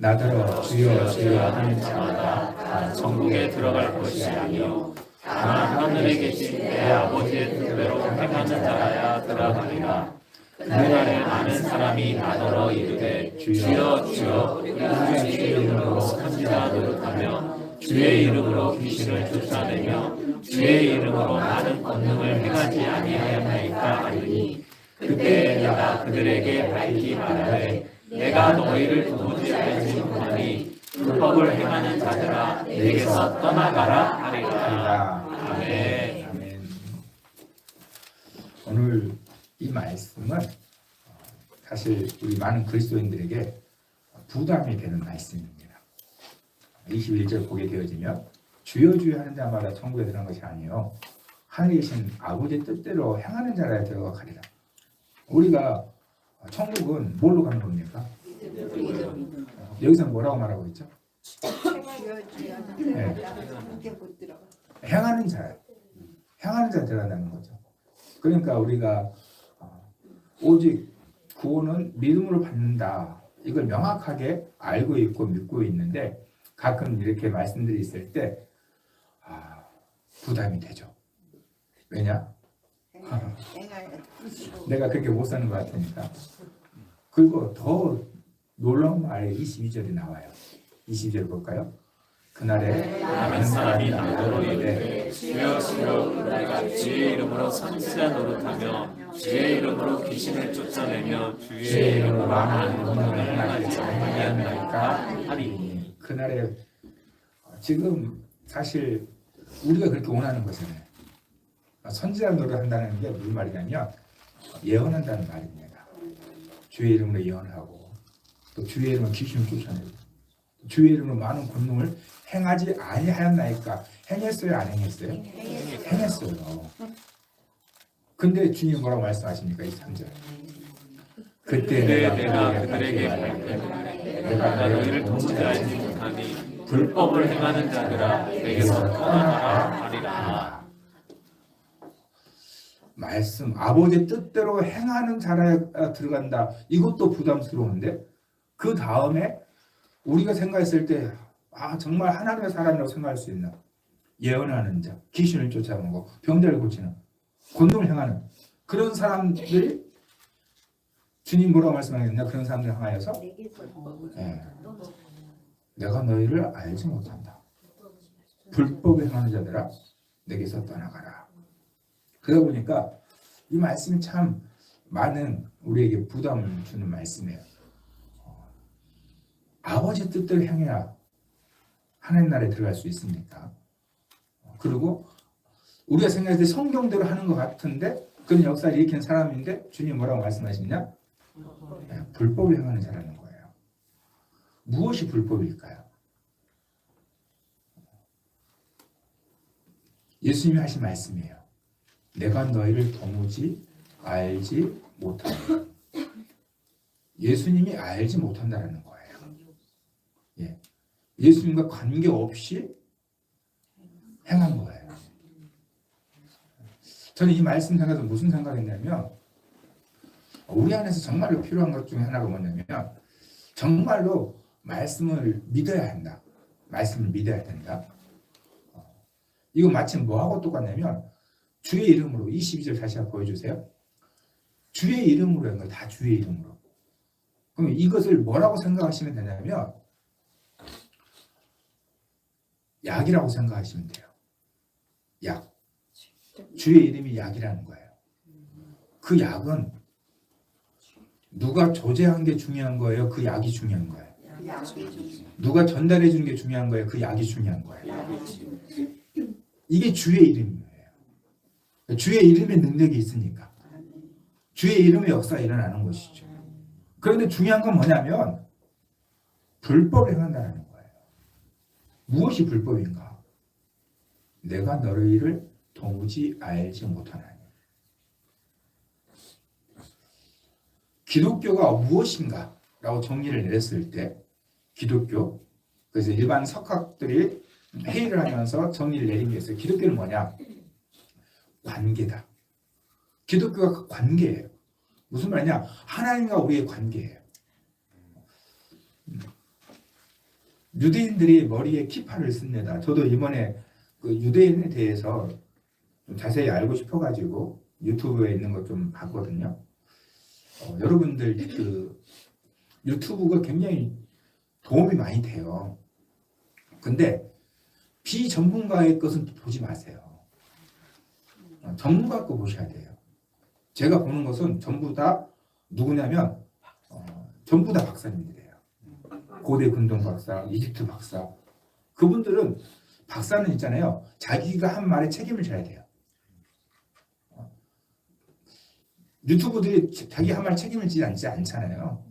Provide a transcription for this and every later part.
나더러 주여 주여 하는 자마다 다 천국에 들어갈 것이 아니요 다만 하늘에 계신 내 아버지의 뜻대로 행하는 자라야 들어가리라. 그날에 많은 사람이 나더러 이르되 주여 주여 우리가 주의 이름으로 선지자 노릇하며 주의 이름으로 귀신을 쫓아내며 주의 이름으로 많은 권능을 행하지 아니하였나이까 하리니 그때 내가 그들에게 밝히 말하되 내가 너희를 도무지 알지 못하니 불법을 행하는 자들아 내게서 떠나가라 하리라. 아멘. 아멘. 오늘 이 말씀은 사실 우리 많은 그리스도인들에게 부담이 되는 말씀입니다. 21절 보게 되어지면 주여 주여 하는 자마다 천국에 들어간 것이 아니요 하늘에 계신 아버지의 뜻대로 행하는 자라야 들어가리라. 우리가 천국은 뭘로 가는 겁니까? 여기서 뭐라고 말하고 있죠? 네. 행하는 자, 행하는 자 들어간다는 거죠. 그러니까 우리가 오직 구원은 믿음으로 받는다. 이걸 명확하게 알고 있고 믿고 있는데 가끔 이렇게 말씀들이 있을 때 부담이 되죠. 왜냐? 내가 그렇게 못 사는 것 같으니까. 그리고 더 놀라운 말이 22절이 나와요. 22절 볼까요? 그날에 많은 사람이 나더러 이르되 주여 주여 우리가 주의 이름으로 선지자 노릇하며 주의 이름으로 귀신을 쫓아내며 주의 이름으로 많은 권능을 행하지 아니하였나이까 하리니. 그날에 지금 사실 우리가 그렇게 원하는 것이잖아요. 선지자 노릇한다는 게 무슨 말이냐면 예언한다는 말입니다. 주의 이름으로 예언하고 또 주의 이름으로 귀신을 쫓아내고 주의 이름으로 많은 권능을 행하지 아니하였나이까. 행했어요 안 행했어요? 행했어요. 근데 주님 뭐라고 말씀하십니까? 이 3절 그때 내가 그들에게 밝히되 내가 너희를 도무지 알지 못하니 불법을 행하는 자들아 내게서 떠나가라 하리라. 말씀 아버지의 뜻대로 행하는 자라야 들어간다. 이것도 부담스러운데 그 다음에 우리가 생각했을 때 정말 하나님의 사람이라고 생각할 수 있나? 예언하는 자, 귀신을 쫓아오고 병자를 고치는 권능을 행하는 그런 사람들이 주님 뭐라고 말씀하겠냐? 그런 사람들 향하여서 내가 너희를 알지 못한다. 불법에 행하는 자들아 내게서 떠나가라. 그러다 보니까 이 말씀이 참 많은 우리에게 부담을 주는 말씀이에요. 아버지 뜻대로 행해야 하나님 나라에 들어갈 수 있습니까? 그리고 우리가 생각할 때 성경대로 하는 것 같은데 그런 역사를 일으킨 사람인데 주님 뭐라고 말씀하시냐? 불법을 행하는 자라는 거예요. 무엇이 불법일까요? 예수님이 하신 말씀이에요. 내가 너희를 도무지 알지 못한다. 예수님이 알지 못한다라는 거예요. 예수님과 관계없이 행한 거예요. 저는 이 말씀 생각해서 무슨 생각했냐면 우리 안에서 정말로 필요한 것 중에 하나가 뭐냐면 정말로 말씀을 믿어야 한다. 말씀을 믿어야 된다. 이거 마치 뭐하고 똑같냐면 주의 이름으로 22절 다시 한번 보여주세요. 주의 이름으로 한 거예요. 다 주의 이름으로. 그럼 이것을 뭐라고 생각하시면 되냐면 약이라고 생각하시면 돼요. 약. 주의 이름이 약이라는 거예요. 그 약은 누가 조제한 게 중요한 거예요? 그 약이 중요한 거예요? 누가 전달해 준 게 중요한 거예요? 그 약이 중요한 거예요? 이게 주의 이름이에요. 주의 이름에 능력이 있으니까. 주의 이름의 역사가 일어나는 것이죠. 그런데 중요한 건 뭐냐면 불법을 행한다는 거예요. 무엇이 불법인가? 내가 너희를 도무지 알지 못하나니. 기독교가 무엇인가? 라고 정리를 내렸을 때 기독교, 그래서 일반 석학들이 회의를 하면서 정리를 내린 게 있어요. 기독교는 뭐냐? 관계다. 기독교가 관계예요. 무슨 말이냐? 하나님과 우리의 관계예요. 유대인들이 머리에 키파를 씁니다. 저도 이번에 그 유대인에 대해서 좀 자세히 알고 싶어가지고 유튜브에 있는 거 좀 봤거든요. 여러분들 그 유튜브가 굉장히 도움이 많이 돼요. 근데 비전문가의 것은 보지 마세요. 전문가 거 보셔야 돼요. 제가 보는 것은 전부 다 누구냐면 전부 다 박사님들이에요. 고대 근동 박사, 이집트 박사. 그분들은 박사는 있잖아요. 자기가 한 말에 책임을 져야 돼요. 유튜브들이 자기 한 말 책임을 지지 않잖아요.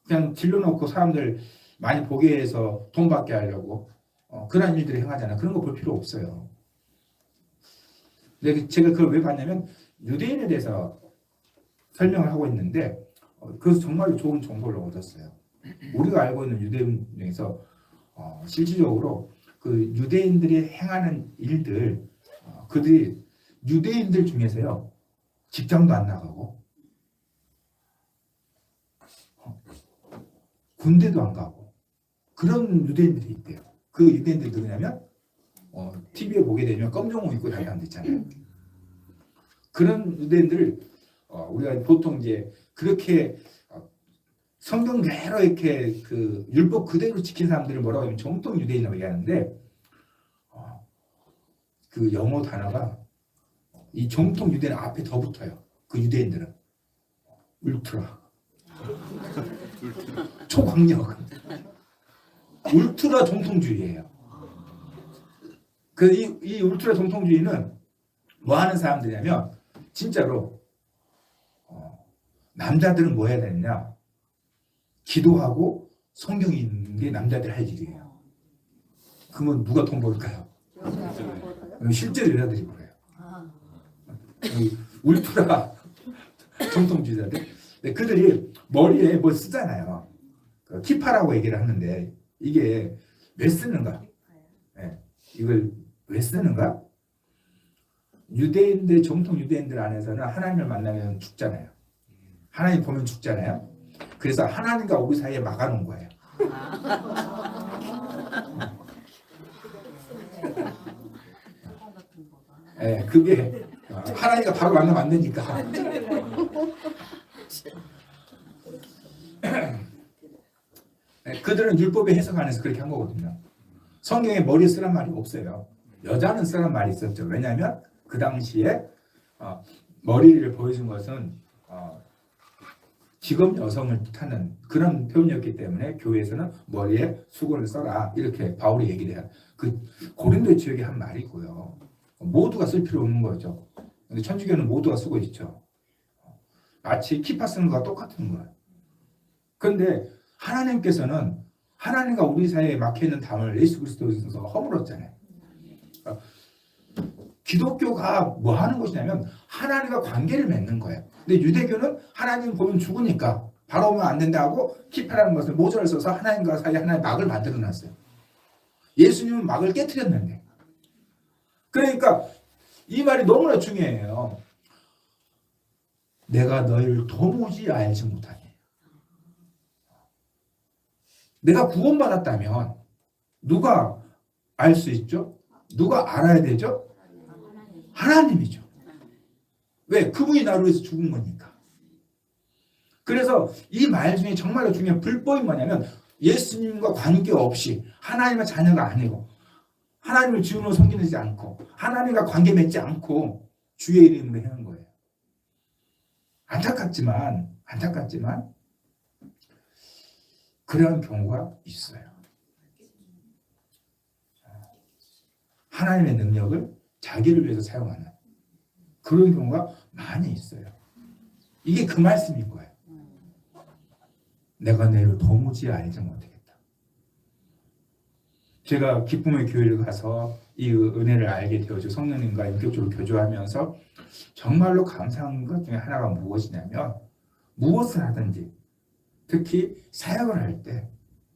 그냥 질러놓고 사람들 많이 보게 해서 돈 받게 하려고 그런 일들을 행하잖아요. 그런 거 볼 필요 없어요. 근데 제가 그걸 왜 봤냐면 유대인에 대해서 설명을 하고 있는데 그래서 정말로 좋은 정보를 얻었어요. 우리가 알고 있는 유대인 중에서 실질적으로 그 유대인들이 행하는 일들 그들이 유대인들 중에서요 직장도 안 나가고 군대도 안 가고 그런 유대인들이 있대요. 그 유대인들이 누구냐면 TV에 보게 되면 검정 옷 입고 다니는 데 있잖아요. 그런 유대인들을 우리가 보통 이제 그렇게 성경대로 이렇게 그 율법 그대로 지킨 사람들을 뭐라고 하면 정통 유대인이라고 얘기하는데 그 영어 단어가 이 정통 유대인 앞에 더 붙어요. 그 유대인들은 울트라 초강력 울트라 정통주의예요. 그 이 울트라 정통주의는 뭐 하는 사람들이냐면 진짜로 남자들은 뭐 해야 되느냐 기도하고 성경이 있는 게 남자들 할 일이에요. 그러면 누가 돈 벌까요? 실제로 여자들이 벌어요. 울트라 정통주의자들 그들이 머리에 뭐 쓰잖아요. 키파라고 얘기를 하는데 이게 왜 쓰는가? 네, 이걸 왜 쓰는가? 유대인들 정통 유대인들 안에서는 하나님을 만나면 죽잖아요. 하나님 보면 죽잖아요. 그래서 하나님과 우리 사이에 막아놓은 거예요. 네, 그게 하나님과 바로 만나면 안 되니까. 네, 그들은 율법의 해석 안에서 그렇게 한 거거든요. 성경에 머리 쓰란 말이 없어요. 여자는 쓰란 말이 있었죠. 왜냐하면 그 당시에 머리를 보여준 것은 직업 여성을 뜻하는 그런 표현이었기 때문에 교회에서는 머리에 수건을 써라 이렇게 바울이 얘기를 해요. 그 고린도 지역에 한 말이고요. 모두가 쓸 필요 없는 거죠. 근데 천주교는 모두가 쓰고 있죠. 마치 키파 쓰는 거와 똑같은 거예요. 그런데 하나님께서는 하나님과 우리 사이에 막혀있는 담을 예수 그리스도에서 허물었잖아요. 기독교가 뭐 하는 것이냐면 하나님과 관계를 맺는 거예요. 근데 유대교는 하나님 보면 죽으니까 바로 오면 안 된다고 키파라는 것을 모자를 써서 하나님과 사이에 하나의 막을 만들어 놨어요. 예수님은 막을 깨트렸는데. 그러니까 이 말이 너무나 중요해요. 내가 너희를 도무지 알지 못하니. 내가 구원받았다면 누가 알 수 있죠? 누가 알아야 되죠? 하나님이죠. 왜? 그분이 나를 위해서 죽은 거니까. 그래서 이 말 중에 정말로 중요한 불법이 뭐냐면 예수님과 관계없이 하나님의 자녀가 아니고 하나님을 주인으로 섬기지 않고 하나님과 관계 맺지 않고 주의 이름으로 하는 거예요. 안타깝지만 그런 경우가 있어요. 하나님의 능력을 자기를 위해서 사용하는 그런 경우가 많이 있어요. 이게 그 말씀인 거예요. 내가 너희를 도무지 알지 못하겠다. 제가 기쁨의 교회를 가서 이 은혜를 알게 되어서 성령님과 인격적으로 교조하면서 정말로 감사한 것 중에 하나가 무엇이냐면 무엇을 하든지 특히 사역을 할 때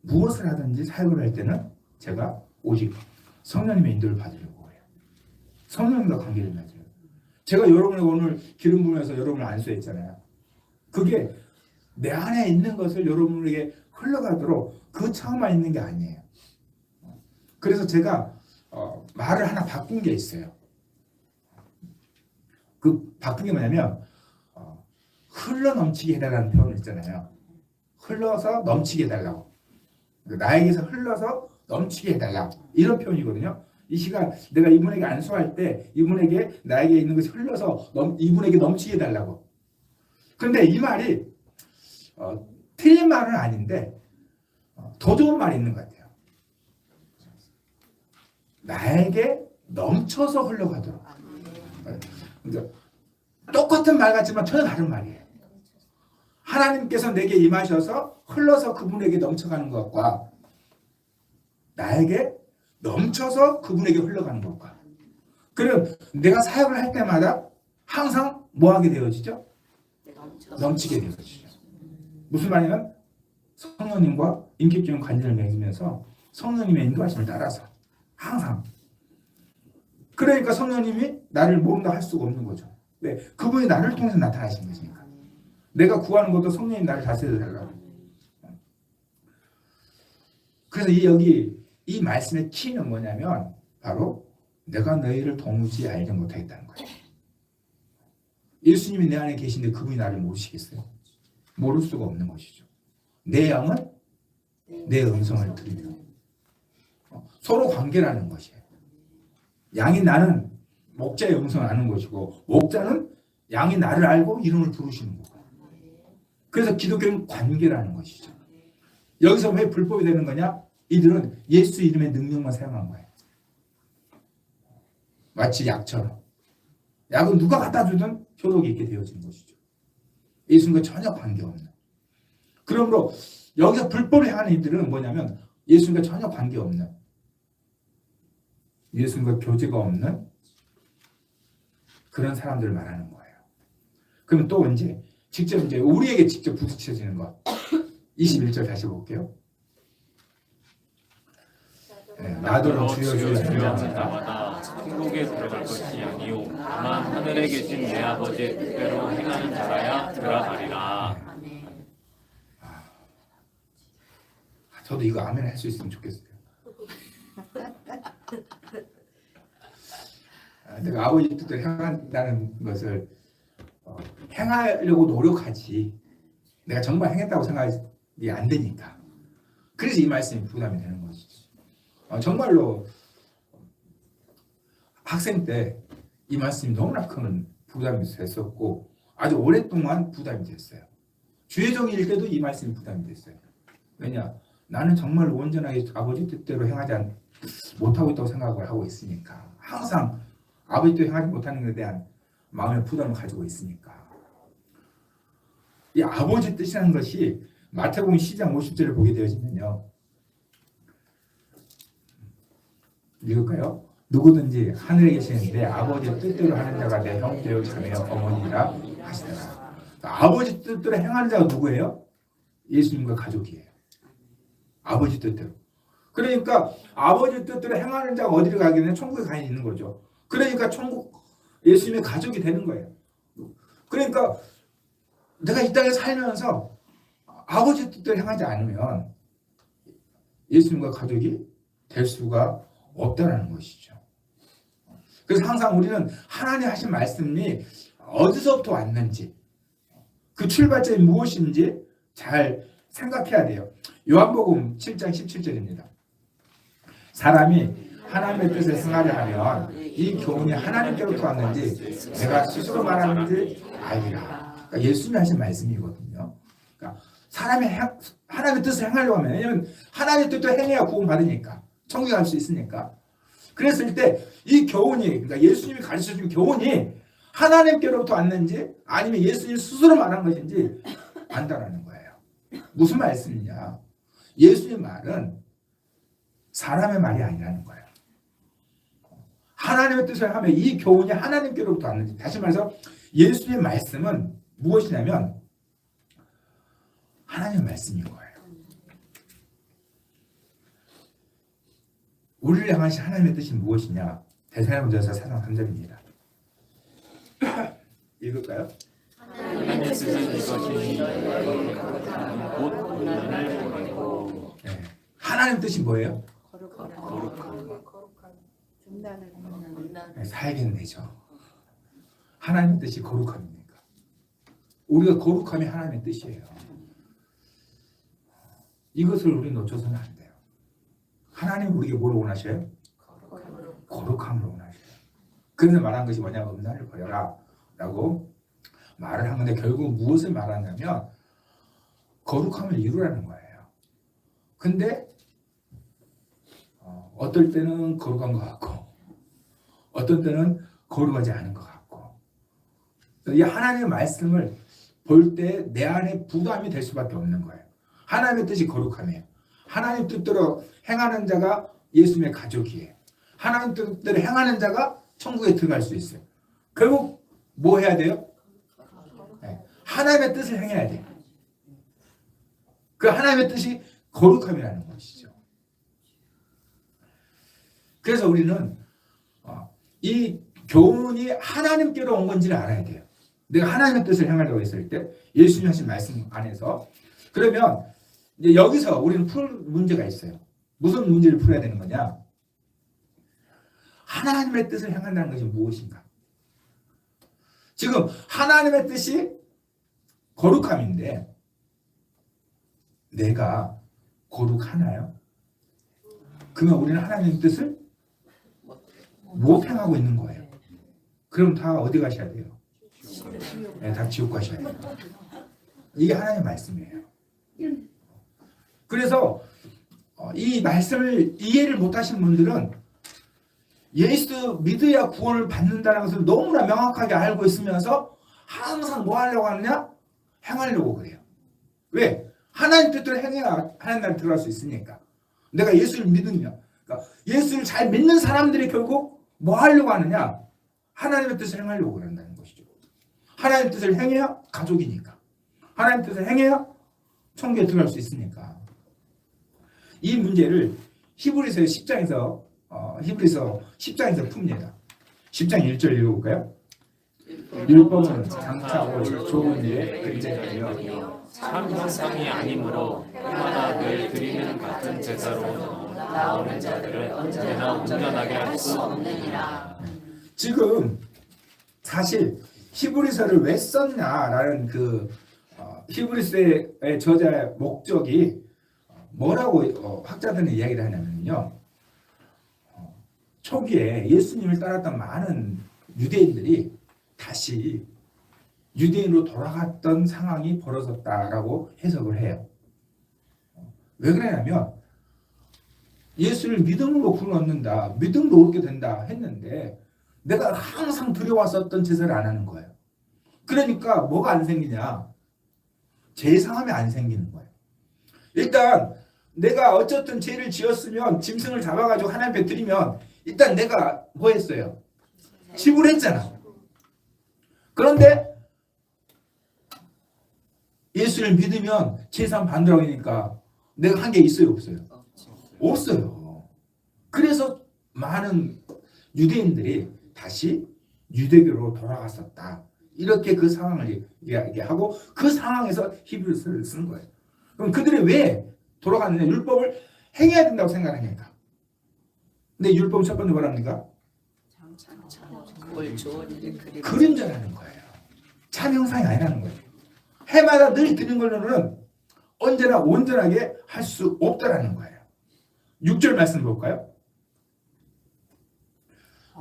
무엇을 하든지 사역을 할 때는 제가 오직 성령님의 인도를 받으려고 해요. 성령님과 관계를 맺어요. 제가 여러분을 오늘 기름 부으면서 여러분을 안수했잖아요. 그게 내 안에 있는 것을 여러분에게 흘러가도록 그 차만 있는 게 아니에요. 그래서 제가 말을 하나 바꾼 게 있어요. 그 바꾼 게 뭐냐면 흘러 넘치게 해달라는 표현을 있잖아요. 흘러서 넘치게 해달라고. 나에게서 흘러서 넘치게 해달라. 이런 표현이거든요. 이 시간 내가 이분에게 안수할 때 이분에게 나에게 있는 것이 흘러서 이분에게 넘치게 해달라고. 그런데 이 말이 틀린 말은 아닌데 더 좋은 말이 있는 것 같아요. 나에게 넘쳐서 흘러가도록. 그러니까 똑같은 말 같지만 전혀 다른 말이에요. 하나님께서 내게 임하셔서 흘러서 그분에게 넘쳐가는 것과 나에게 넘쳐서 그분에게 흘러가는 것과, 그럼 내가 사역을 할 때마다 항상 뭐 하게 되어지죠? 넘치게 되어지죠. 무슨 말이냐면 성령님과 인격적인 관계를 맺으면서 성령님의 인도하심을 따라서 항상, 그러니까 성령님이 나를 모른다 할 수가 없는 거죠. 네, 그분이 나를 통해서 나타나신 것이니까. 내가 구하는 것도 성령님 나를 다스려 달라고. 그래서 여기 이 말씀의 키는 뭐냐면 바로 내가 너희를 도무지 알지 못하겠다는 거예요. 예수님이 내 안에 계신데 그분이 나를 모르시겠어요? 모를 수가 없는 것이죠. 내 양은 내 음성을 들으며 서로 관계라는 것이에요. 양이 나는 목자의 음성을 아는 것이고 목자는 양이 나를 알고 이름을 부르시는 거고. 그래서 기독교는 관계라는 것이죠. 여기서 왜 불법이 되는 거냐? 이들은 예수 이름의 능력만 사용한 거예요. 마치 약처럼. 약은 누가 갖다 주든 효력이 있게 되어지는 것이죠. 예수님과 전혀 관계없는. 그러므로 여기서 불법을 행하는 이들은 뭐냐면 예수님과 전혀 관계없는, 예수님과 교제가 없는 그런 사람들을 말하는 거예요. 그러면 또 직접 우리에게 직접 부딪혀지는 것. 21절 다시 볼게요. 네, 나더러 주여 주여 하는 자마다 천국에 들어갈 것이 아니요 다만 하늘에 계신 내 아버지의 뜻대로 행하는 자라야 들어가리라. 저도 이거 아멘 할 수 있으면 좋겠어요. 내가 아버지 뜻대로 행한다는 것을 행하려고 노력하지 내가 정말 행했다고 생각이 안 되니까. 그래서 이 말씀이 부담이 되는 것이죠. 정말로 학생 때 이 말씀이 너무나 큰 부담이 됐었고 아주 오랫동안 부담이 됐어요. 주의종일 때도 이 말씀이 부담이 됐어요. 왜냐? 나는 정말 온전하게 아버지 뜻대로 행하지 못하고 있다고 생각을 하고 있으니까. 항상 아버지 뜻대로 행하지 못하는 것에 대한 마음의 부담을 가지고 있으니까. 이 아버지 뜻이라는 것이 마태복음 10장 50절을 보게 되어지면요. 읽을까요? 누구든지 하늘에 계시는 내 아버지의 뜻대로 하는 자가 내 형제요 자매요 어머니라 하시더라. 아버지 뜻대로 행하는 자가 누구예요? 예수님과 가족이에요. 아버지 뜻대로. 그러니까 아버지 뜻대로 행하는 자가 어디를 가게 되면 천국에 가 있는 거죠. 그러니까 천국 예수님의 가족이 되는 거예요. 그러니까 내가 이 땅에 살면서 아버지 뜻대로 행하지 않으면 예수님과 가족이 될 수가 없다는 것이죠. 그래서 항상 우리는 하나님 하신 말씀이 어디서부터 왔는지 그 출발점이 무엇인지 잘 생각해야 돼요. 요한복음 7장 17절입니다. 사람이 하나님의 뜻을 행하려 하면 이 교훈이 하나님께로부터 왔는지 내가 스스로 말하는지 알리라. 그러니까 예수님이 하신 말씀이거든요. 그러니까 사람이 하나님의 뜻을 행하려고 하면, 왜냐하면 하나님의 뜻도 행해야 구원받으니까 천국에 갈 수 있으니까. 그랬을 때 이 교훈이, 그러니까 예수님이 가르쳐준 교훈이 하나님께로부터 왔는지 아니면 예수님 스스로 말한 것인지 안다라는 거예요. 무슨 말씀이냐? 예수님 말은 사람의 말이 아니라는 거예요. 하나님의 뜻을 하면 이 교훈이 하나님께로부터 왔는지, 다시 말해서 예수님의 말씀은 무엇이냐면 하나님의 말씀인 거예요. 우리를 향하신 하나님의 뜻이 무엇이냐? 데살로니가서 4장 3절입니다. 읽을까요? 하나님의 뜻은 이것이니 곧 우리를 보내고. 하나님 뜻이 뭐예요? 살겠네죠. 하나님의 뜻이 거룩함입니까? 우리가 거룩함이 하나님의 뜻이에요. 이것을 우리 놓쳐서는 안 돼요. 하나님 우리에게 뭘 원하셔요? 거룩함을 원하셔요. 그래서 말한 것이 뭐냐면 음란을 버려라 라고 말을 한 건데 결국 무엇을 말하냐면 거룩함을 이루라는 거예요. 근데 어떨 때는 거룩한 것 같고 어떤 때는 거룩하지 않은 것 같고 이 하나님의 말씀을 볼 때 내 안에 부담이 될 수밖에 없는 거예요. 하나님의 뜻이 거룩함이에요. 하나님 뜻대로 행하는 자가 예수님의 가족이에요. 하나님 뜻대로 행하는 자가 천국에 들어갈 수 있어요. 결국 뭐 해야 돼요? 네. 하나님의 뜻을 행해야 돼요. 그 하나님의 뜻이 거룩함이라는 것이죠. 그래서 우리는 이 교훈이 하나님께로 온 건지를 알아야 돼요. 내가 하나님의 뜻을 행하려고 했을 때 예수님 하신 말씀 안에서 그러면 이제 여기서 우리는 풀 문제가 있어요. 무슨 문제를 풀어야 되는 거냐? 하나님의 뜻을 행한다는 것이 무엇인가? 지금 하나님의 뜻이 거룩함인데 내가 거룩하나요? 그러면 우리는 하나님의 뜻을 못 행하고 있는 거예요. 그럼 다 어디 가셔야 돼요? 네, 다 지옥 가셔야 돼요. 이게 하나님의 말씀이에요. 그래서 이 말씀을 이해를 못하신 분들은 예수 믿어야 구원을 받는다는 것을 너무나 명확하게 알고 있으면서 항상 뭐 하려고 하느냐? 행하려고 그래요. 왜? 하나님 뜻대로 행해야 하나님 나라에 들어갈 수 있으니까. 내가 예수를 믿으면 그러니까 예수를 잘 믿는 사람들이 결국 뭐 하려고 하느냐? 하나님의 뜻을 행하려고 그런다는 것이죠. 하나님의 뜻을 행해야 가족이니까. 하나님의 뜻을 행해야 천국에 들어갈 수 있으니까. 이 문제를 히브리서 10장에서 풉니다. 10장 1절 읽어볼까요? 율법은 장차 올 좋은 일에 근제되며 참 형상이 아니므로 해마다 늘 드리는 같은 제사로 나오는 자들을 언제나 온전하게 할 수 없느니라. 지금 사실 히브리서를 왜 썼냐라는 그 히브리서의 저자의 목적이 뭐라고 학자들은 이야기를 하냐면요. 초기에 예수님을 따랐던 많은 유대인들이 다시 유대인으로 돌아갔던 상황이 벌어졌다라고 해석을 해요. 왜 그러냐면 예수를 믿음으로 구원 얻는다, 믿음으로 얻게 된다 했는데 내가 항상 두려웠었던 제사를 안 하는 거예요. 그러니까 뭐가 안 생기냐? 죄사함이 안 생기는 거예요. 일단 내가 어쨌든 죄를 지었으면 짐승을 잡아가지고 하나님 앞에 드리면 일단 내가 뭐 했어요? 지불했잖아. 그런데 예수를 믿으면 죄사함 받으라고 하니까 내가 한 게 있어요? 없어요? 없어요. 그래서 많은 유대인들이 다시 유대교로 돌아갔었다. 이렇게 그 상황을 이야기하고 그 상황에서 히브리서를 쓰는 거예요. 그럼 그들이 왜 돌아갔느냐? 율법을 행해야 된다고 생각하니까. 근데 율법 첫 번째 뭐랍니까? 그림자라는 거예요. 참 형상이 아니라는 거예요. 해마다 늘 드는 걸로는 언제나 온전하게 할 수 없다라는 거예요. 6절 말씀 볼까요?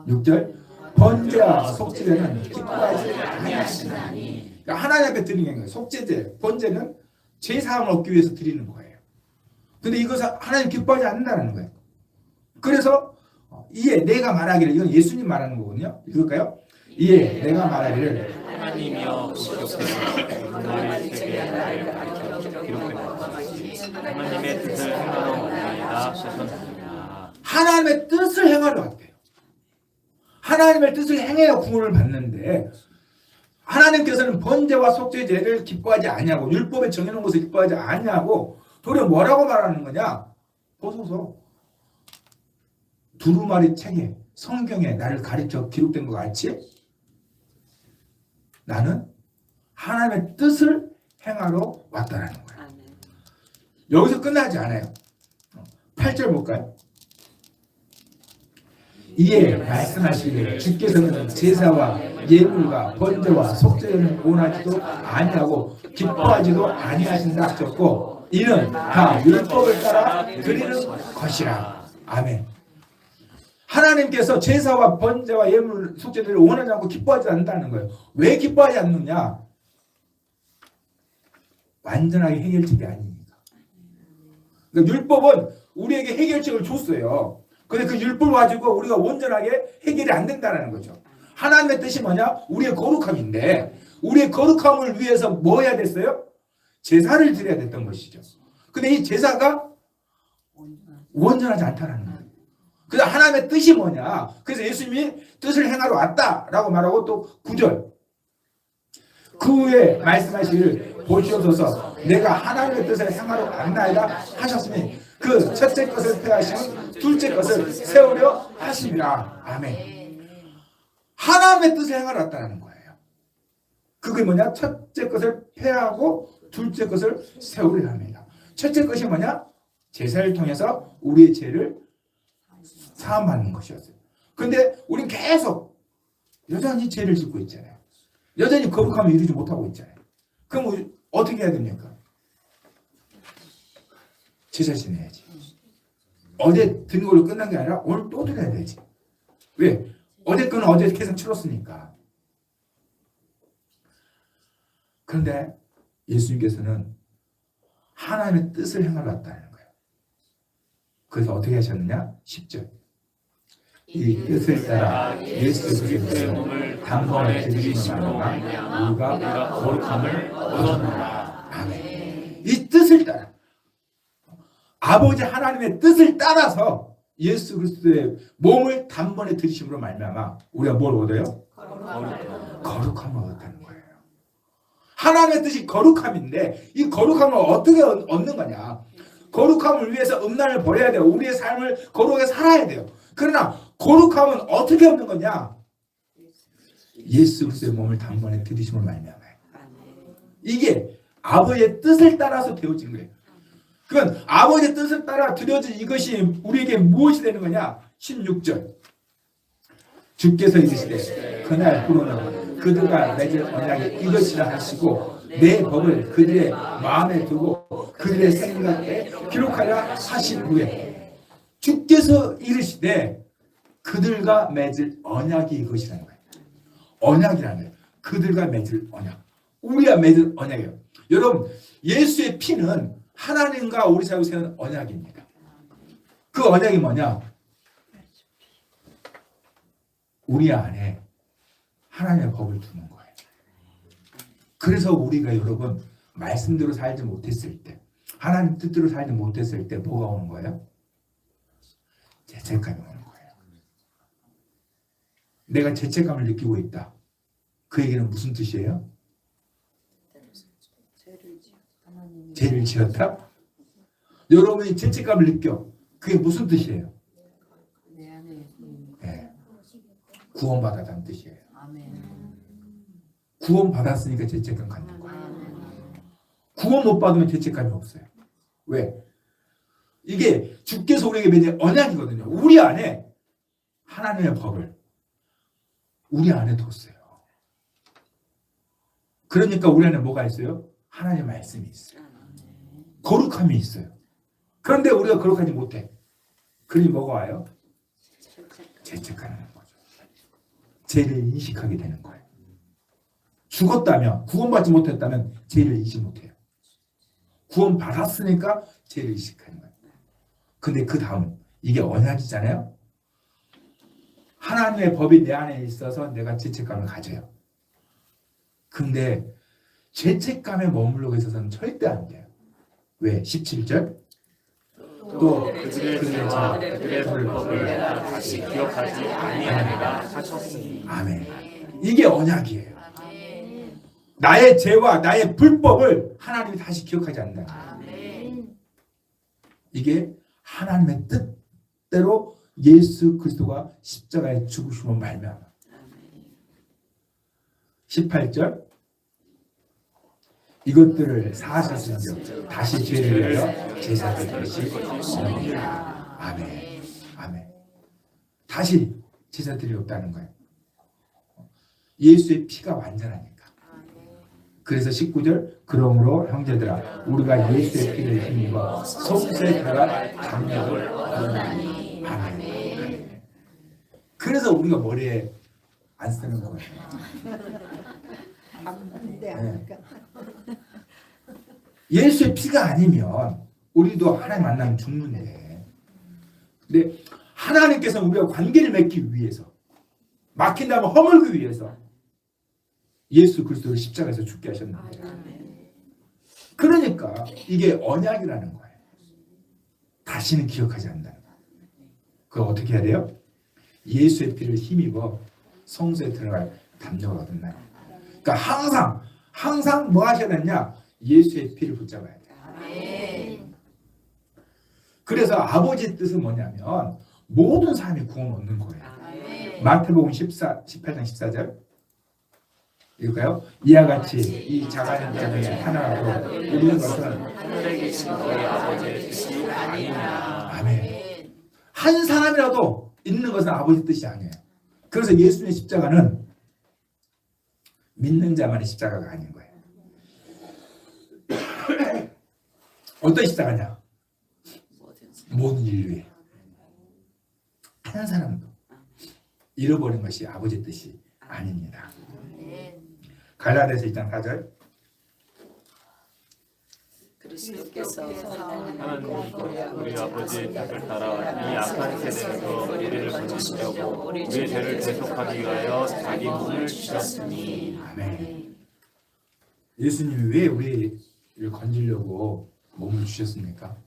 6절 번제와 속죄제는 기뻐하지 아니하시나니. 그러니까 하나님 앞에 드리는 거예요. 속죄제, 번제는 죄 사함을 얻기 위해서 드리는 거예요. 근데 이것은 하나님 기뻐하지 않는다는 거예요. 그래서 이에 내가 말하기를, 이건 예수님 말하는 거거든요. 읽을까요? 이에 내가 말하기를 하나님이여 주옵소서. 너를 세계 나를 가르쳐 기록된 것 같이 하나님의 뜻을 행하러 오니이다 하셨느니라. 하나님의 뜻을 행하러 왔대요. 하나님의 뜻을 행해야 구원을 받는데 하나님께서는 번제와 속죄제를 기뻐하지 아니하고 율법에 정해놓은 것을 기뻐하지 아니하고 도리어 뭐라고 말하는 거냐? 보소서. 두루마리 책에 성경에 나를 가르쳐 기록된 것 같이 나는 하나님의 뜻을 행하러 왔다라는 거예요. 여기서 끝나지 않아요. 8절 볼까요? 이에 말씀하시기를 주께서는 제사와 예물과 번제와 속죄를 원하지도 아니하고 기뻐하지도 아니하신다 하셨고 이는 다 율법을 따라 드리는 것이라. 아멘. 하나님께서 제사와 번제와 예물 속죄를 원하지 않고 기뻐하지 않는다는 거예요. 왜 기뻐하지 않느냐? 완전하게 해결책이 아니니까. 그러니까 율법은 우리에게 해결책을 줬어요. 근데 그 율법을 가지고 우리가 온전하게 해결이 안 된다는 거죠. 하나님의 뜻이 뭐냐? 우리의 거룩함인데 우리의 거룩함을 위해서 뭐 해야 됐어요? 제사를 드려야 됐던 것이죠. 근데 이 제사가 온전하지 않다는 거예요. 그래서 하나님의 뜻이 뭐냐? 그래서 예수님이 뜻을 행하러 왔다라고 말하고 또 9절 그 후에 말씀하시기를 보시옵소서 내가 하나님의 뜻을 행하러 왔나이다 하셨으니 그 첫째 것을 폐하시면 둘째 것을 세우려 하심이라. 아멘. 하나님의 뜻을 행하러 왔다는 거예요. 그게 뭐냐? 첫째 것을 폐하고 둘째 것을 세우려 합니다. 첫째 것이 뭐냐? 제사를 통해서 우리의 죄를 사함하는 것이었어요. 근데 우린 계속 여전히 죄를 짓고 있잖아요. 여전히 거룩함을 이루지 못하고 있잖아요. 그럼 우리 어떻게 해야 됩니까? 제사 지내야지. 어제 드린 걸로 끝난 게 아니라 오늘 또 드려야 되지. 왜? 어제 거는 어제 계속 치렀으니까. 그런데 예수님께서는 하나님의 뜻을 행하러 왔다는 거예요. 그래서 어떻게 하셨느냐? 10절 이 뜻을 따라 예수 그리스도의 몸을 단번에 드리심으로 우리가 거룩함을 얻었노라. 아멘. 이 뜻을 따라 아버지 하나님의 뜻을 따라서 예수 그리스도의 몸을 단번에 드리심으로 말미암아 우리가 뭘 얻어요? 거룩함을 얻었다는 거예요. 하나님의 뜻이 거룩함인데 이 거룩함을 어떻게 얻는 거냐? 거룩함을 위해서 음란을 버려야 돼요. 우리의 삶을 거룩하게 살아야 돼요. 그러나 거룩함은 어떻게 얻는 거냐? 예수 그리스도의 몸을 단번에 드리심으로 말미암아요. 이게 아버지의 뜻을 따라서 되어진 거예요. 그건 아버지의 뜻을 따라 드려진 이것이 우리에게 무엇이 되는 거냐? 16절 주께서 이르시되 그날 후로는 그들과 맺을 언약이 이것이라 하시고 내 법을 그들의 마음에 두고 그들의 생각에 기록하라 하신 후에 주께서 이르시되 그들과 맺을 언약이 이것이라는 거예요. 언약이라는 거예요. 그들과 맺을 언약. 우리가 맺을 언약이에요. 여러분 예수의 피는 하나님과 우리 사이에 세운 언약입니다. 그 언약이 뭐냐? 우리 안에 하나님의 법을 두는 거예요. 그래서 우리가 여러분 말씀대로 살지 못했을 때 하나님 뜻대로 살지 못했을 때 뭐가 오는 거예요? 죄책감이 오는 거예요. 내가 죄책감을 느끼고 있다. 그 얘기는 무슨 뜻이에요? 죄를 지었다? 여러분이 죄책감을 느껴. 그게 무슨 뜻이에요? 네. 구원받았다는 뜻이에요. 구원받았으니까 죄책감 갖는 거예요. 구원 못 받으면 죄책감이 없어요. 왜? 이게 주께서 우리에게 맺은 언약이거든요. 우리 안에 하나님의 법을 우리 안에 뒀어요. 그러니까 우리 안에 뭐가 있어요? 하나님의 말씀이 있어요. 거룩함이 있어요. 그런데 우리가 거룩하지 못해. 그러니 뭐가 와요? 죄책하는 거죠. 죄를 인식하게 되는 거예요. 죽었다면, 구원받지 못했다면 죄를 인식 못해요. 구원받았으니까 죄를 인식하는 거예요. 근데 그 다음 이게 언약이잖아요. 하나님의 법이 내 안에 있어서 내가 죄책감을 가져요. 근데 죄책감에 머물러 있어서는 절대 안 돼요. 왜? 17절 또 그들의 죄와 그들의 불법을 내가 다시 기억하지 아니하리라 하셨으니. 아멘. 이게 언약이에요. 나의 죄와 나의 불법을 하나님이 다시 기억하지 않는다. 이게 하나님의 뜻대로 예수 그리스도가 십자가에 죽으심으로 말미암아. 18절 이것들을 사하셨은즉 다시 죄를 위하여 제사를 드리실 것이니라. 아멘. 아멘. 다시 제사들이 없다는 거예요. 예수의 피가 완전하니까. 그래서 19절 그러므로 형제들아 우리가 예수의 피를 힘입어 속죄에 들어갈 담력을 얻었나니. 아멘. 그래서 우리가 머리에 안 쓰는 거예요. 네. 예수의 피가 아니면 우리도 하나님 만나면 죽는데, 근데 하나님께서 우리가 관계를 맺기 위해서, 막힌다면 허물기 위해서 예수 그리스도를 십자가에서 죽게 하셨는데, 그러니까 이게 언약이라는 거예요. 다시는 기억하지 않는다는 거예요. 그거 어떻게 해야 돼요? 예수의 피를 힘입어 성소에 들어갈 담력을 얻는다. 그러니까 항상 뭐 하셔야 되냐? 예수의 피를 붙잡아야 돼요. 그래서 아버지의 뜻은 뭐냐면 모든 사람이 구원 얻는 거예요. 마태복음 18장 14절 읽을까요? 이와 같이 이 작은 자 중에 하나라도 이루는 것은 하늘에 계신 너희 아버지의 뜻이 아니냐. 아멘. 한 사람이라도 있는 것은 아버지 뜻이 아니에요. 그래서 예수님의 십자가는 믿는 자만의 십자가가 아닌 거예요. 어떤 십자가냐? 모든 인류에 한 사람도 잃어버린 것이 아버지 뜻이 아닙니다. 갈라디아서 2장 4절 그리스도께서 하나님 우리 아버지의 뜻을 따라 이 악한 세대에서 우리를 건지시려고 우리의 죄를 대속하기 위하여 자기 몸을 주셨으니. 아멘. 예수님이 왜 우리를 건지려고 몸을 주셨습니까?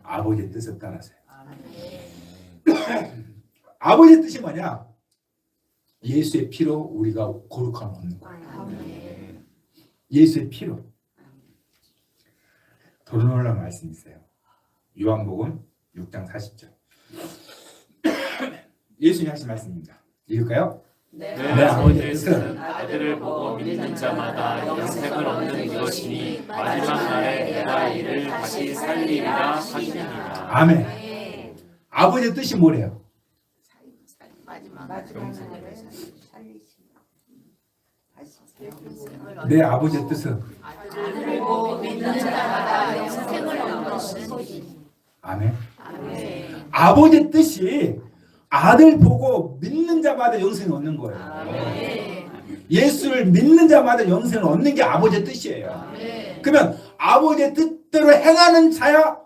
아버지의 뜻을 따라서요. 아버지의 뜻이 뭐냐? 예수의 피로 우리가 거룩함을 얻는 거예요. 예수의 피로. 더 놀라운 말씀이 있어요. 요한복음 6장 40절. 예수님이 하신 말씀입니다. 읽을까요? 내 아버지의 뜻은 아들을 보고 믿는 자마다 영생을 얻는 이것이니 마지막 날에 내가 이를 다시 살리리라 하시니라. 아멘. 아버지의 뜻이 뭐래요? 내 아버지의 뜻은 아들을 보고 믿는 자마다 영생을 얻는 것이니. 아멘. 아버지의 뜻이 아들 보고 믿는 자마다 영생을 얻는 거예요. 예수를 믿는 자마다 영생을 얻는 게 아버지의 뜻이에요. 그러면 아버지의 뜻대로 행하는 자야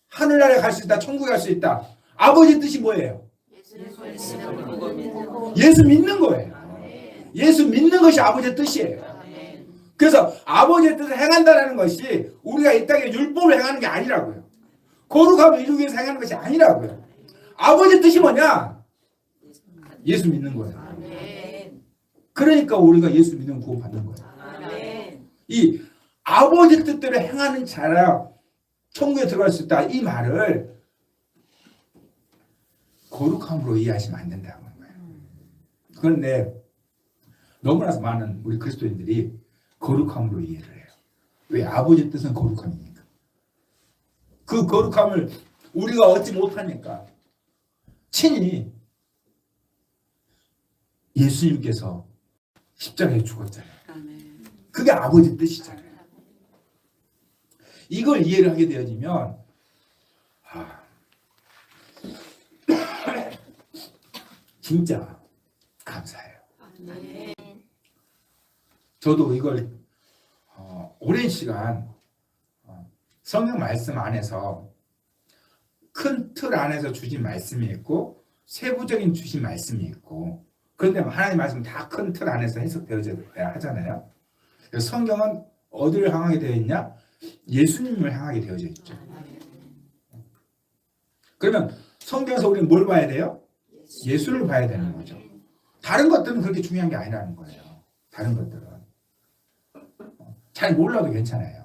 하늘나라에 갈 수 있다, 천국에 갈 수 있다. 아버지의 뜻이 뭐예요? 예수 믿는 거예요. 예수 믿는 것이 아버지의 뜻이에요. 그래서 아버지의 뜻을 행한다는 것이 우리가 이 땅에 율법을 행하는 게 아니라고요. 거룩함을 이루기 위해서 행하는 것이 아니라고요. 아버지의 뜻이 뭐냐? 예수 믿는 거예요. 그러니까 우리가 예수 믿는 구원 받는 거예요. 이 아버지 뜻대로 행하는 자라 천국에 들어갈 수 있다. 이 말을 거룩함으로 이해하시면 안 된다는 거예요. 그런데 너무나 많은 우리 그리스도인들이 거룩함으로 이해를 해요. 왜? 아버지 뜻은 거룩함이니까. 그 거룩함을 우리가 얻지 못하니까 친히 예수님께서 십자가에 죽었잖아요. 그게 아버지 뜻이잖아요. 이걸 이해를 하게 되어지면 진짜 감사해요. 저도 이걸 오랜 시간 성경 말씀 안에서 큰 틀 안에서 주신 말씀이 있고 세부적인 주신 말씀이 있고, 그런데 하나님 말씀 다 큰 틀 안에서 해석되어져야 하잖아요. 그래서 성경은 어디를 향하게 되어 있냐? 예수님을 향하게 되어져 있죠. 그러면 성경에서 우리는 뭘 봐야 돼요? 예수를 봐야 되는 거죠. 다른 것들은 그렇게 중요한 게 아니라는 거예요. 다른 것들은 잘 몰라도 괜찮아요.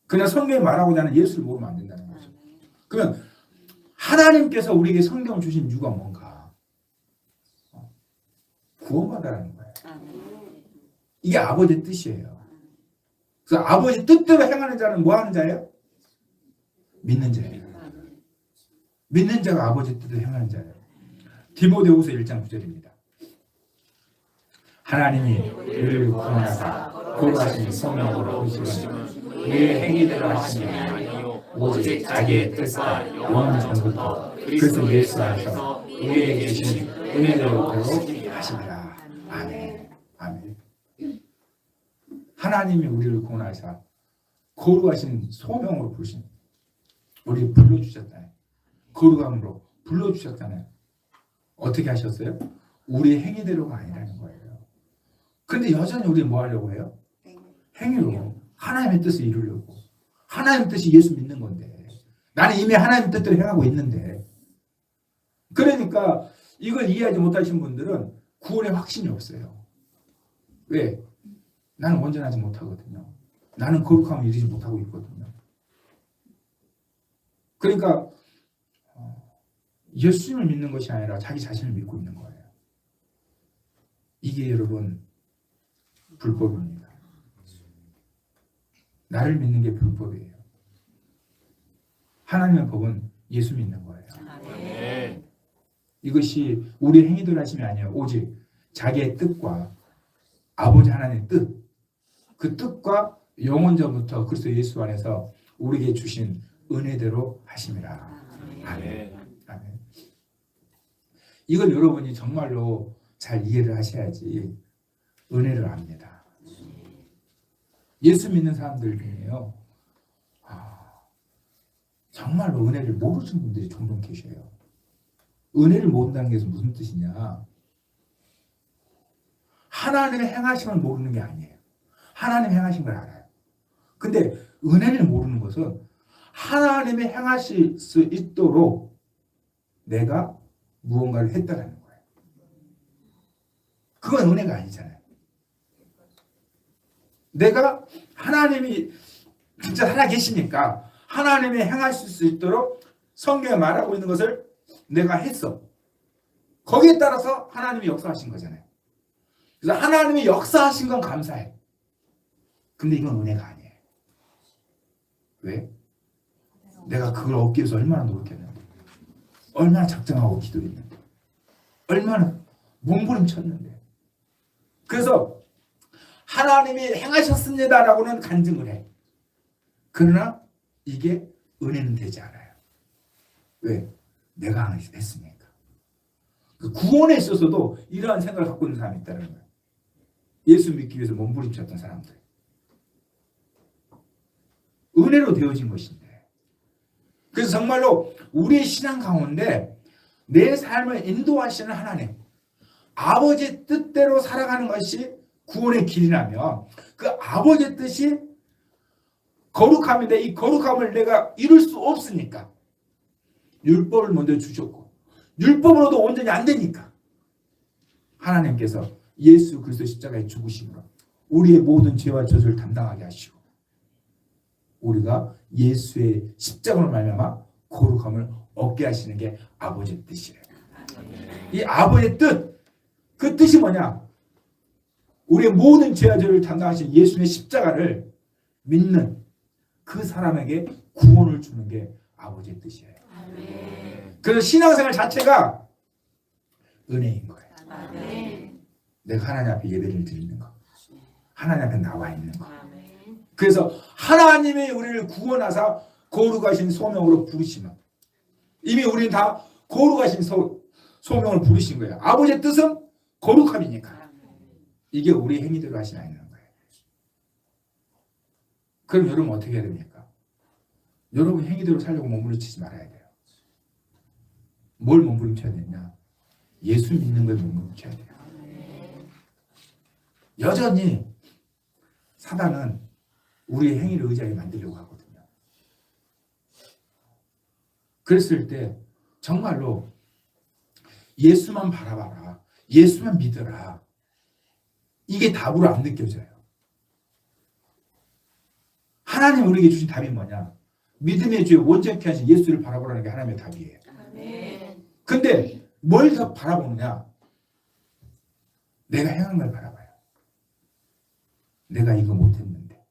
그냥 성경에 말하고자 하는 예수를 모르면 안 된다는 거죠. 그러면 하나님께서 우리에게 성경을 주신 이유가 뭔가? 구원받으라는 거예요. 이게 아버지의 뜻이에요. 그래서 아버지 뜻대로 행하는 자는 뭐 하는 자예요? 믿는 자예요. 믿는 자가 아버지 뜻대로 행하는 자예요. 디모데후서 1장 9절입니다. 하나님이 우리를 구원하사 거룩하신 성령으로 부르심은 우리의 행위대로 하심이 아니요 오직 자기의 뜻과 영원 전부터 그리스도 예수 안에서 우리에게 주신 은혜대로 하심이라. 아멘. 아멘. 하나님이 우리를 구원하사 거룩하신 소명으로 부르신 우리를 불러주셨잖아요. 거룩함으로 불러주셨잖아요. 어떻게 하셨어요? 우리의 행위대로가 아니라는 거예요. 근데 여전히 우리 뭐 하려고 해요? 행위로 하나님의 뜻을 이루려고. 하나님의 뜻이 예수 믿는 건데 나는 이미 하나님의 뜻대로 행하고 있는데, 그러니까 이걸 이해하지 못하신 분들은 구원의 확신이 없어요. 왜? 나는 온전하지 못하거든요. 나는 거룩함을 이루지 못하고 있거든요. 그러니까 예수님을 믿는 것이 아니라 자기 자신을 믿고 있는 거예요. 이게 여러분 불법입니다. 나를 믿는 게 불법이에요. 하나님의 법은 예수 믿는 거예요. 네. 이것이 우리의 행위대로 하심이 아니에요. 오직 자기의 뜻과 아버지 하나님의 뜻, 그 뜻과 영원전부터 그리스도 예수 안에서 우리에게 주신 은혜대로 하심이라. 아멘. 아멘. 이걸 여러분이 정말로 잘 이해를 하셔야지 은혜를 압니다. 예수 믿는 사람들 중에요, 정말로 은혜를 모르시는 분들이 종종 계셔요. 은혜를 모른다는 게 무슨 뜻이냐? 하나님의 행하심을 모르는 게 아니에요. 하나님 행하신 걸 알아요. 근데 은혜를 모르는 것은 하나님의 행하실 수 있도록 내가 무언가를 했다는 거예요. 그건 은혜가 아니잖아요. 내가 하나님이 진짜 살아계시니까 하나님이 행하실 수 있도록 성경에 말하고 있는 것을 내가 했어. 거기에 따라서 하나님이 역사하신 거잖아요. 그래서 하나님이 역사하신 건 감사해. 근데 이건 은혜가 아니에요. 왜? 내가 그걸 얻기 위해서 얼마나 노력했는데, 얼마나 작정하고 기도했는데, 얼마나 몸부림쳤는데. 그래서 하나님이 행하셨습니다라고는 간증을 해. 그러나 이게 은혜는 되지 않아요. 왜? 내가 했으니까. 그 구원에 있어서도 이러한 생각을 갖고 있는 사람이 있다는 거예요. 예수 믿기 위해서 몸부림쳤던 사람들. 은혜로 되어진 것인데. 그래서 정말로 우리의 신앙 가운데 내 삶을 인도하시는 하나님, 아버지의 뜻대로 살아가는 것이 구원의 길이라면 그 아버지의 뜻이 거룩함인데 이 거룩함을 내가 이룰 수 없으니까 율법을 먼저 주셨고, 율법으로도 온전히 안 되니까 하나님께서 예수 그리스도 십자가에 죽으심으로 우리의 모든 죄와 저주를 담당하게 하시고 우리가 예수의 십자가로 말미암아 거룩함을 얻게 하시는 게 아버지의 뜻이에요. 이 아버지의 뜻, 그 뜻이 뭐냐? 우리의 모든 죄와 저주를 담당하신 예수의 십자가를 믿는 그 사람에게 구원을 주는 게 아버지의 뜻이에요. 그래서 신앙생활 자체가 은혜인 거예요. 내가 하나님 앞에 예배를 드리는 거, 하나님 앞에 나와 있는 거. 그래서 하나님이 우리를 구원하사 거룩하신 소명으로 부르시면 이미 우리는 다 거룩하신 소명을 부르신 거예요. 아버지의 뜻은 거룩함이니까 이게 우리 행위대로 하시면 안 되는 거예요. 그럼 여러분 어떻게 해야 됩니까? 여러분 행위대로 살려고 몸부림치지 말아야 돼요. 뭘 몸부림쳐야 되냐? 예수 믿는 걸 몸부림쳐야 돼요. 여전히 사단은 우리의 행위를 의지하게 만들려고 하거든요. 그랬을 때 정말로 예수만 바라봐라, 예수만 믿어라, 이게 답으로 안 느껴져요. 하나님 우리에게 주신 답이 뭐냐? 믿음의 주에 온전케 하신 예수를 바라보라는 게 하나님의 답이에요. 근데 뭘 더 바라보느냐? 내가 행한 걸 바라봐요. 내가 이거 못했는데,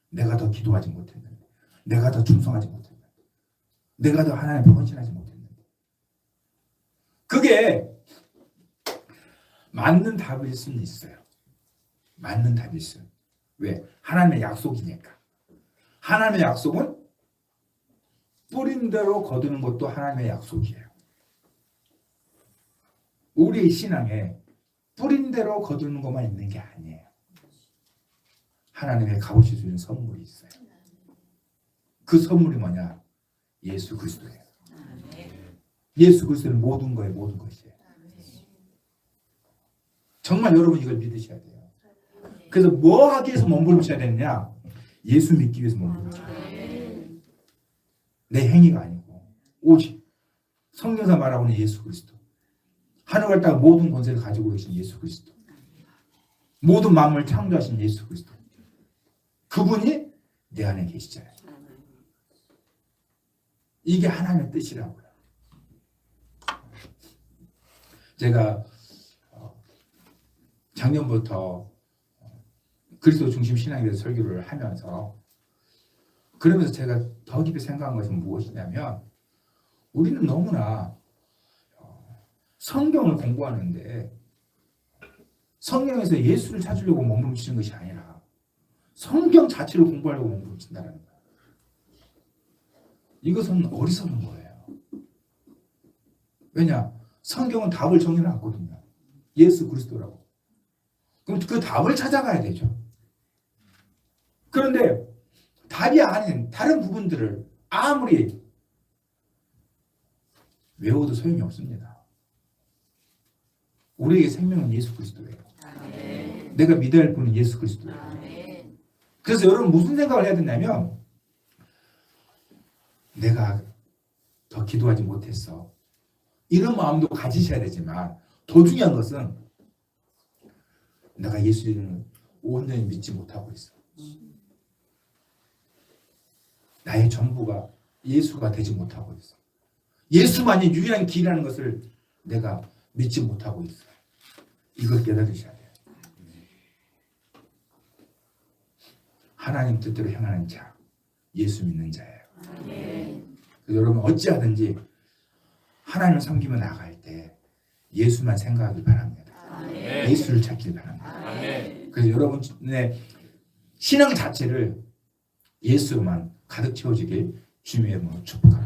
내가 더 기도하지 못했는데, 내가 더 충성하지 못했는데, 내가 더 하나님 앞에 헌신하지 못했는데. 그게 맞는 답일 수는 있어요. 맞는 답일 수. 왜? 하나님의 약속이니까. 하나님의 약속은 뿌린 대로 거두는 것도 하나님의 약속이에요. 우리의 신앙에 뿌린 대로 거두는 것만 있는 게 아니에요. 하나님의 값없이 주는 선물이 있어요. 그 선물이 뭐냐? 예수 그리스도예요. 예수 그리스도는 모든 거예요. 모든 것이에요. 정말 여러분 이걸 믿으셔야 돼요. 그래서 뭐 하기 위해서 몸부림쳐야 되느냐? 예수 믿기 위해서 몸부림쳐야 돼요. 내 행위가 아니고 오직 성경에서 말하고 있는 예수 그리스도. 하늘과 땅 모든 권세를 가지고 계신 예수 그리스도. 모든 만물을 창조하신 예수 그리스도. 그분이 내 안에 계시잖아요. 이게 하나님의 뜻이라고요. 제가 작년부터 그리스도 중심 신앙에 대해서 설교를 하면서 그러면서 제가 더 깊이 생각한 것은 무엇이냐면 우리는 너무나 성경을 공부하는데 성경에서 예수를 찾으려고 몸부림치는 것이 아니라 성경 자체를 공부하려고 몸부림친다는 거예요. 이것은 어리석은 거예요. 왜냐? 성경은 답을 정해놨거든요. 예수 그리스도라고. 그럼 그 답을 찾아가야 되죠. 그런데 답이 아닌 다른 부분들을 아무리 외워도 소용이 없습니다. 우리에게 생명은 예수 그리스도예요. 아멘. 내가 믿어야 할 분은 예수 그리스도예요. 아멘. 그래서 여러분 무슨 생각을 해야 되냐면 내가 더 기도하지 못했어. 이런 마음도 가지셔야 되지만 더 중요한 것은 내가 예수를 온전히 믿지 못하고 있어. 나의 전부가 예수가 되지 못하고 있어. 예수만이 유일한 길이라는 것을 내가 믿지 못하고 있어. 이걸 깨달으셔야 돼요. 하나님 뜻대로 행하는 자, 예수 믿는 자예요. 그래서 여러분 어찌하든지 하나님을 섬기며 나갈 때 예수만 생각하기 바랍니다. 예수를 찾길 바랍니다. 그래서 여러분의 신앙 자체를 예수로만 가득 채워지길 주님의 이름으로 축복합니다.